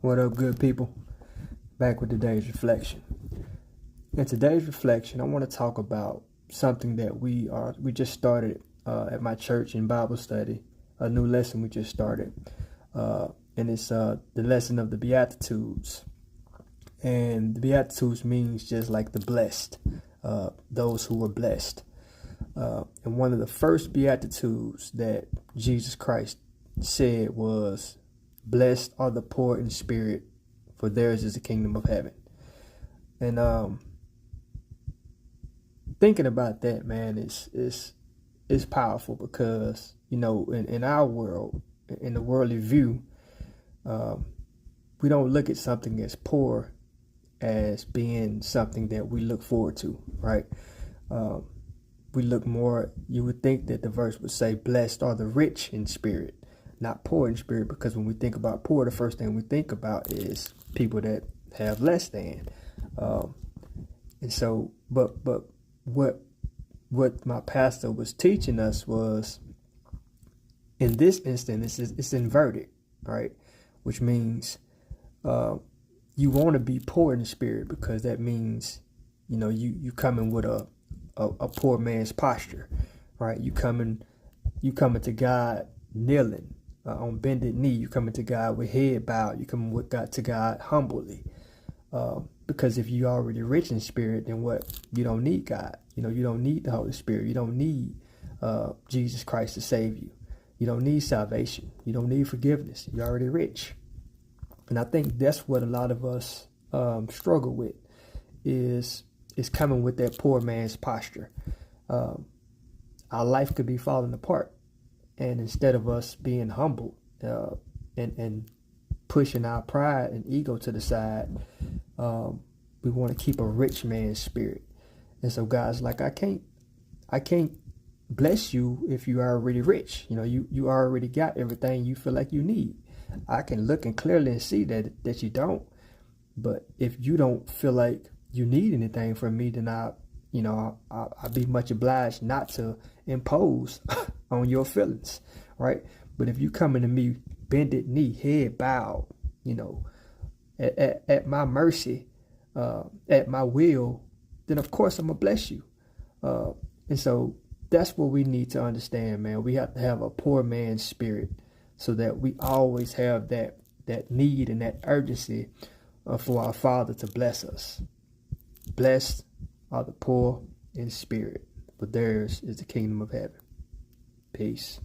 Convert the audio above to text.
What up, good people? Back with today's reflection. In today's reflection, I want to talk about something that we just started at my church in Bible study, a new lesson we just started, and it's the lesson of the Beatitudes. And the Beatitudes means just like the blessed, those who were blessed. And one of the first Beatitudes that Jesus Christ said was, "Blessed are the poor in spirit, for theirs is the kingdom of heaven." And thinking about that, man, is powerful because, you know, in our world, in the worldly view, we don't look at something as poor as being something that we look forward to, right? We look more, you would think that the verse would say, "Blessed are the rich in spirit," not poor in spirit, because when we think about poor, the first thing we think about is people that have less than. And so, but what my pastor was teaching us was, in this instance, it's inverted, right? Which means you want to be poor in spirit, because that means, you know, you coming with a poor man's posture, right? You coming to God kneeling on bended knee. You coming to God with head bowed. You coming to God humbly. Because if you already rich in spirit, then what? You don't need God. You know, you don't need the Holy Spirit. You don't need Jesus Christ to save you. You don't need salvation. You don't need forgiveness. You're already rich. And I think that's what a lot of us struggle with, is coming with that poor man's posture. Our life could be falling apart, and instead of us being humble and pushing our pride and ego to the side, we want to keep a rich man's spirit. And so God's like, I can't bless you if you are already rich. You know, you already got everything you feel like you need. I can look and clearly see that you don't. But if you don't feel like you need anything from me, then I'll be much obliged not to impose on your feelings, right? But if you coming to me bended knee, head bowed, you know, at my mercy, at my will, then of course I'm gonna bless you. And so that's what we need to understand, man. We have to have a poor man's spirit, so that we always have that need and that urgency for our Father to bless us. Blessed are the poor in spirit, for theirs is the kingdom of heaven. Peace.